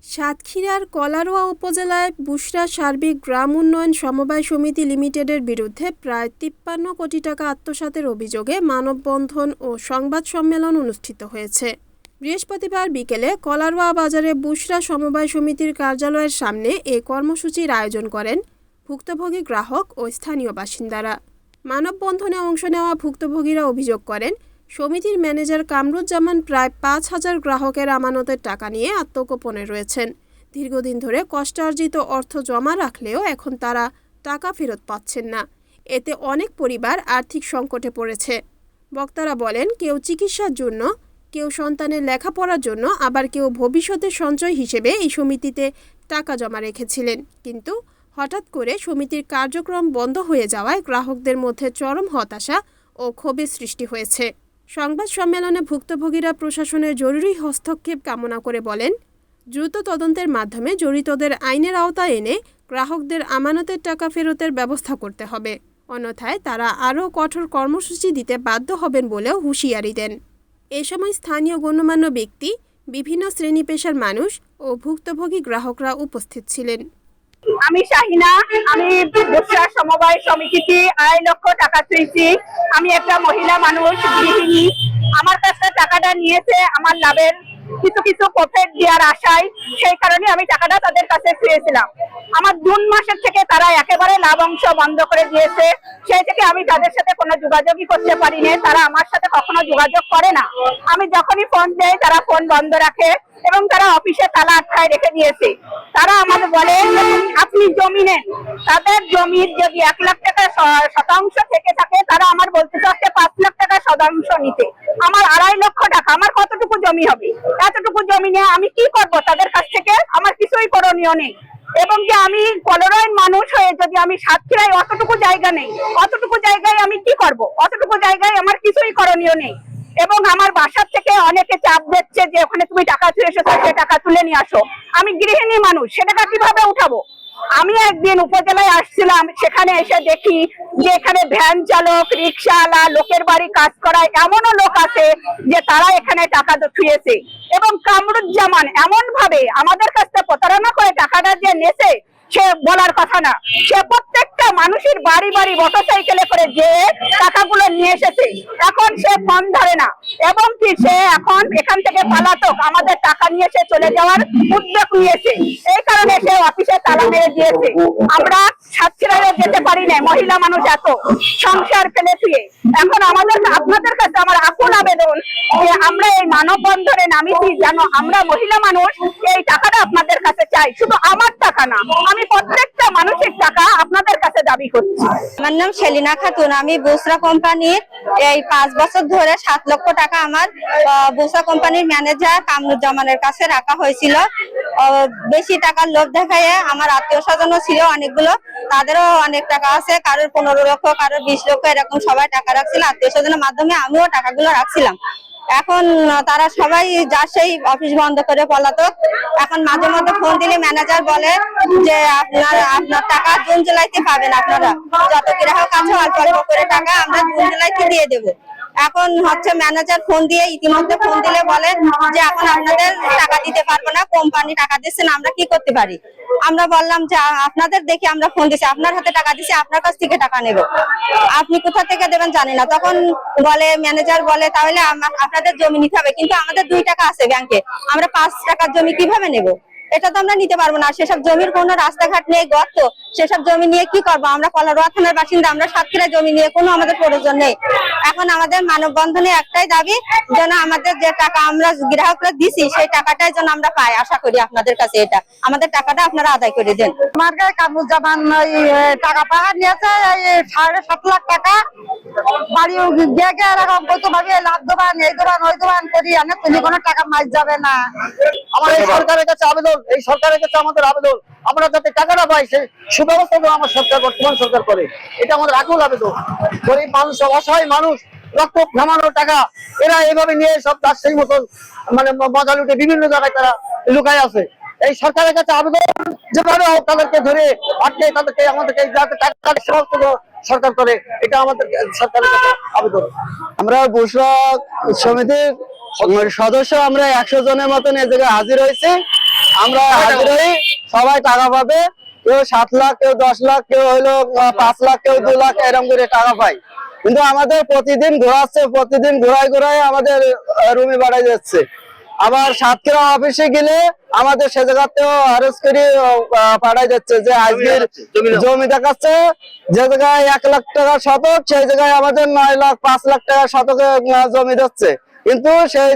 সাতক্ষীরার কলারোয়া উপজেলায় বুশরা সার্বিক গ্রাম উন্নয়ন সমবায় সমিতি লিমিটেডের বিরুদ্ধে প্রায় ৫৩ কোটি টাকা আত্মসাতের অভিযোগে মানববন্ধন ও সংবাদ সম্মেলন অনুষ্ঠিত হয়েছে। বৃহস্পতিবার বিকেলে কলারোয়া বাজারে বুশরা সমবায় সমিতির কার্যালয়ের সামনে এ কর্মসূচির আয়োজন করেন ভুক্তভোগী গ্রাহক ও স্থানীয় বাসিন্দারা। মানববন্ধনে অংশ নেওয়া ভুক্তভোগীরা অভিযোগ করেন, সমিতির ম্যানেজার কামরুজ্জামান প্রায় ৫,০০০ গ্রাহকের আমানতের টাকা নিয়ে আত্মগোপনে রয়েছেন। দীর্ঘদিন ধরে কষ্টার্জিত অর্থ জমা রাখলেও এখন তারা টাকা ফেরত পাচ্ছেন না। এতে অনেক পরিবার আর্থিক সংকটে পড়েছে। বক্তারা বলেন, কেউ চিকিৎসার জন্য, কেউ সন্তানের লেখাপড়ার জন্য, আবার কেউ ভবিষ্যতের সঞ্চয় হিসেবে এই সমিতিতে টাকা জমা রেখেছিলেন। কিন্তু হঠাৎ করে সমিতির কার্যক্রম বন্ধ হয়ে যাওয়ায় গ্রাহকদের মধ্যে চরম হতাশা ও ক্ষোভের সৃষ্টি হয়েছে। সংবাদ সম্মেলনে ভুক্তভোগীরা প্রশাসনের জরুরি হস্তক্ষেপ কামনা করে বলেন, দ্রুত তদন্তের মাধ্যমে জড়িতদের আইনের আওতায় এনে গ্রাহকদের আমানতের টাকা ফেরতের ব্যবস্থা করতে হবে। অন্যথায় তারা আরও কঠোর কর্মসূচি দিতে বাধ্য হবেন বলেও হুঁশিয়ারি দেন। এ সময় স্থানীয় গণ্যমান্য ব্যক্তি, বিভিন্ন শ্রেণী পেশার মানুষ ও ভুক্তভোগী গ্রাহকরা উপস্থিত ছিলেন। আমি শাহিনা, আমি বুশরা সমবায় সমিতিতে ২.৫ লক্ষ টাকা চেয়েছি। আমি একটা মহিলা মানুষ, গৃহিণী। আমার কাছে টাকাটা নিয়েছে আমার লাভের কিছু কিছু প্রফিট দেওয়ার আশায়। সেই কারণে আমি টাকাটা তাদের কাছে চেয়েছিলাম। আমার জুন মাসের থেকে তারা একেবারে লাভ অংশ বন্ধ করে দিয়েছে। সেই থেকে আমি তাদের সাথে কোনো যোগাযোগই করতে পারিনি। তারা আমার সাথে কখনো যোগাযোগ করে না। আমি যখনই ফোন দেই তারা ফোন বন্ধ রাখে এবং তারা অফিসে তালা আটকায় রেখে দিয়েছে। তারা আমাদের বলে, আপনি জমি নেন, তাদের জমির যদি ১ লাখ টাকা শতাংশ থেকে থাকে, তারা আমার বলতে চাচ্ছে ৫ লাখ টাকা শতাংশ নিতে। আমার ২.৫ লক্ষ টাকা, আমার কতটুকু জমি হবে? এতটুকু জমি নিয়ে আমি কি করব? তাদের কাছ থেকে আমার কিছুই করণীয় নেই। এবং যে আমি কলরাইন মানুষ হয়ে যদি আমি সাতক্ষীরায় অতটুকু জায়গা নেই, অতটুকু জায়গায় আমি কি করব? অতটুকু জায়গায় আমার কিছুই করণীয় নেই। এবং আমার বাসার থেকে অনেকে চাপ দিচ্ছে যে ওখানে তুমি টাকা তুলে এসেছো, সে টাকা তুলে নিয়ে আসো। আমি গৃহিণী মানুষ, সে টাকা কিভাবে উঠাবো? আমি একদিন উপজেলায় আসছিলাম, সেখানে এসে দেখি যে এখানে ভ্যান চালক, রিক্সাওয়ালা, লোকের বাড়ি কাজ করায় এমনও লোক আছে যে তারা এখানে টাকা ছুঁয়েছে। এবং কামরুজ্জামান এমন ভাবে আমাদের কাছ থেকে প্রতারণা করে টাকাটা যে নেছে, সে বলার কথা না। সে প্রত্যেকটা মানুষের বাড়ি বাড়ি মোটরসাইকেলে করে যে টাকাগুলো নিয়ে এসেছে। এখন সে ফোন ধরে না এবং কি সে এখন এখান থেকে পালাতক, আমাদের টাকা নিয়ে সে চলে যাওয়ার উদ্যোগ নিয়েছে। এই কারণে সে অফিসে তালা মেরে দিয়েছে। আমরা সাতক্ষীরায় যেতে পারি না, মহিলা মানুষ এত সংসার ফেলে শুয়ে। এখন আপনাদের কাছে আমার আকুল আবেদন যে আমরা এই মানববন্ধনে নামিয়েছি যেন আমরা মহিলা মানুষ এই টাকাটা আপনাদের কাছে চাই। শুধু আমার টাকা না, আমি প্রত্যেকটা মানুষের টাকা আপনাদের কাছে দাবি করছি। আমার নাম সেলিনা খাতুন। আমি বুশরা কোম্পানির এই ৫ বছর ধরে ৭ লক্ষ টাকা আমার বুশরা কোম্পানির ম্যানেজার কামরুজ্জামানের কাছে রাখা হয়েছিল। বেশি টাকার লোভ দেখায় আমার আত্মীয় স্বজনও ছিল অনেকগুলো, তাদেরও অনেক টাকা আছে, কারোর ১৫ লক্ষ, কারোর ২০ লক্ষ, এরকম সবাই টাকা রাখছিল। আত্মীয় স্বজনের মাধ্যমে আমিও টাকাগুলো রাখছিলাম। এখন তারা সবাই যা সেই অফিস বন্ধ করে পলাতক। এখন মাঝে মধ্যে ফোন দিলে ম্যানেজার বলে যে আপনার টাকা জুন জুলাইতে পাবেন, আপনারা যত গ্রাহক আছে অল্প অল্প করে টাকা আমরা জুন জুলাইতে দিয়ে দেবো। এখন হচ্ছে ম্যানেজার ফোন দিয়ে ইতিমধ্যে ফোন দিলে বলে যে এখন আপনাদের টাকা দিতে পারবো না, কোম্পানি টাকা দিচ্ছে না, আমরা কি করতে পারি? আমরা বললাম যে আপনাদের দেখি আমরা ফোন দিছি, আপনার হাতে টাকা দিছি, আপনার কাছ থেকে টাকা নেব, আপনি কোথা থেকে দেবেন জানি না। তখন বলে ম্যানেজার বলে তাহলে আপনাদের জমি নিতে হবে, কিন্তু আমাদের ২ টাকা আছে ব্যাংকে, আমরা ৫ টাকার জমি কিভাবে নেব? এটা তো আমরা নিতে পারবো না। সেসব জমির কোনো রাস্তাঘাট নেই, গর্ত, সেসব জমি নিয়ে কি করবো? আমরা কলারোয়া থানার বাসিন্দা, আমরা সাতক্ষীরা জমি নিয়ে কোনো আমাদের প্রয়োজন নেই। এখন আমাদের মানববন্ধনে একটাই দাবি, যেন আমাদের যে টাকা আমরা গ্রাহকরা দিছি সেই টাকাটাই যেন আমরা পাই। আশা করি আপনাদের কাছে এটা আমাদের টাকাটা আপনারা আদায় করে দেন। আমার কামরুজ্জামান টাকা পাওয়া নিয়েছে ৭.৫ লাখ টাকা। বাড়ি গিয়ে এরকম কত ভাবে লাভ দোকান, এই দোকান, ওই দোকান করি, আমি তুমি কোনো টাকা মাইজ যাবে না। আমার এই সরকারের কাছে আবেদন, এই সরকারের কাছে আমাদের আবেদন, আমরা যাতে টাকাটা পাই সেই সুব্যবস্থা আমার সরকার, বর্তমান সরকার করে। এটা আমাদের আকুল আবেদন। গরিব মানুষ, অসহায় মানুষ, রক্ত ঘামানোর টাকা এরা এইভাবে নিয়ে সব তার সেই মতন মানে মজা লুটে বিভিন্ন জায়গায় তারা লুকায় আছে। এই সরকারের কাছে আবেদন, যেভাবে হোক তাদেরকে ধরে আটকে তাদেরকে আমাদেরকে যাতে টাকা সরকার করে, এটা আমাদের সরকারের কাছে আবেদন। আমরা বুশরা সমিতির সদস্য, আমরা ১০০ জনের মতন এই জায়গায় হাজির হয়েছি। আমরা হাজিরাই সবাই টাকা পাবে, কেউ 7 লাখ, কেউ 10 লাখ, কেউ হলো 5 লাখ, কেউ 2 লাখ, এরকম করে টাকা পাই। কিন্তু আমাদের প্রতিদিন ঘোরাচ্ছে, প্রতিদিন ঘোরায় আমাদের রুমে বাড়াই যাচ্ছে। আবার সাতক্ষীরা অফিসে গেলে আমাদের সে জায়গাতেও আরেস্ট করে পাঠাই যাচ্ছে যে আজকের জমি দেখাচ্ছে, যে জায়গায় 1 লাখ টাকা শতক সেই জায়গায় আমাদের 9 লাখ 5 লাখ টাকা শতকে জমি দিচ্ছে, কিন্তু সেই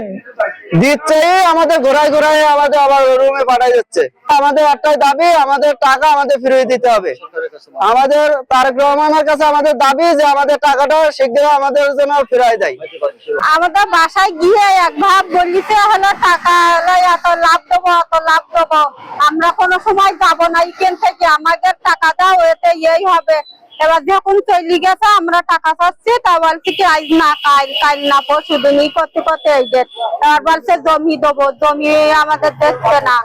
দিচ্ছে আমাদের ঘোরায় আমাদের আবার রুমে পাঠাই যাচ্ছে। আমাদের একটাই দাবি, আমাদের টাকা আমাদের ফিরিয়ে দিতে হবে। আমাদের তারেক রহমানের কাছে আমাদের দাবি যে আমাদের টাকাটা শীঘ্র আমাদের জন্য ফিরাই দেয়। আমাদের বাসায় গিয়ে এক ভাব বলিতে হলো টাকা হলো এত লাভ দেবো, অত লাভ দেবো, আমরা কোনো সময় যাবো না এখান থেকে, আমাদের টাকা দাও, এতে এই হবে। এবার যখন চলে গেছে আমরা টাকা পাচ্ছি, তা বলছি কি আজ না কাল না পরশু দিনই করতে এই ডেট। এবার বলছে জমি দেবো, জমি আমাদের দেখছে না।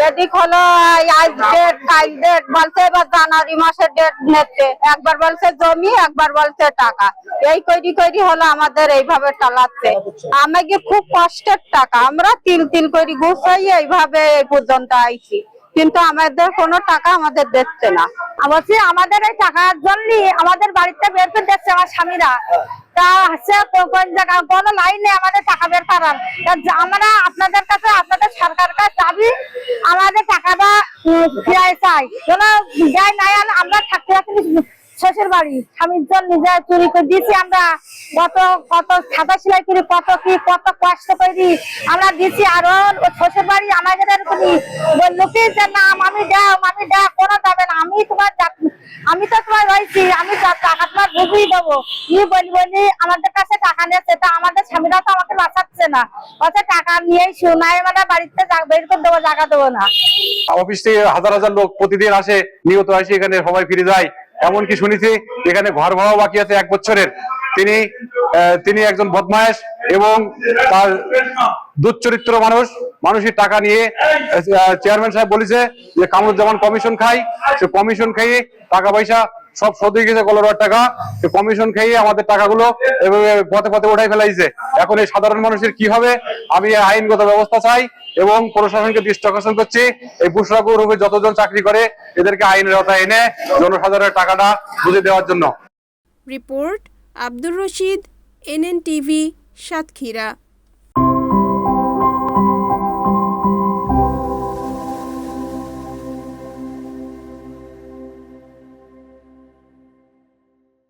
এদিক হলো আজ ডেট কাল ডেট বলছে, এবার জানুয়ারি মাসের ডেট নিচ্ছে, একবার বলছে জমি, একবার বলছে টাকা। এই করি হলো আমাদের এইভাবে চালাচ্ছে। আমাকে খুব কষ্টের টাকা, আমরা তিল করে গুছাই এইভাবে এই পর্যন্ত আইছি, কিন্তু আমাদের কোনো টাকা আমাদের দিচ্ছে না। বলছি আমাদের এই টাকার জন্য আমাদের বাড়িতে বের করে দিচ্ছে আমার স্বামীরা, তা হচ্ছে কোন জায়গা কোনো লাইনে আমাদের টাকা বের করার। আমরা আপনাদের কাছে, আপনাদের সরকার কাছে দাবি আমাদের টাকাটা ফিরাই চাই, যেন দেয় নাই। আমরা থাকতে শ্বশুর বাড়ি স্বামীর জন্য নিজে চুরি করে দিয়েছি, আমরা কত খাতা সেলাই করি, কত কষ্ট করি আমরা দিচ্ছি। আরো শ্বশুর বাড়ি আমাদের বললো কি যে না মামি দাও কোনো যাবে না, আমি তো তোমার রয়েছি, আমি টাকা তোমার বুঝিয়ে দেবো বলি আমাদের কাছে টাকা নিয়েছে। তা আমাদের স্বামীরা তো আমাকে বাঁচাচ্ছে না, টাকা নিয়েই শোনাই, মানে বাড়িতে বের করে দেবো, জায়গা দেবো না। অফিস থেকে হাজার লোক প্রতিদিন আসে, নিয়ত আসে, এখানে সবাই ফিরে যায়। এমনকি শুনেছি এখানে ঘর ভাড়াও বাকি আছে 1 বছরের। তিনি একজন বদমায়েশ এবং তার দুশ্চরিত্র মানুষের টাকা নিয়ে চেয়ারম্যান সাহেব বলেছে যে কামরুজ্জামান কমিশন খাই, সে কমিশন খাইয়ে টাকা পয়সা সব শোধ হয়ে গেছে, কলোরার টাকা, সে কমিশন খাইয়ে আমাদের টাকাগুলো এভাবে পথে উঠাই ফেলাইছে। এখন এই সাধারণ মানুষের কি হবে? আমি আইনগত ব্যবস্থা চাই এবং প্রশাসনকে দৃষ্টি আকর্ষণ করছি, এই বুশরা গ্রুপে যতজন চাকরি করে এদেরকে আইনের আওতায় এনে জনসাধারণের টাকাটা বুঝে দেওয়ার জন্য। Report Abdur Rashid, NN TV, Satkhira.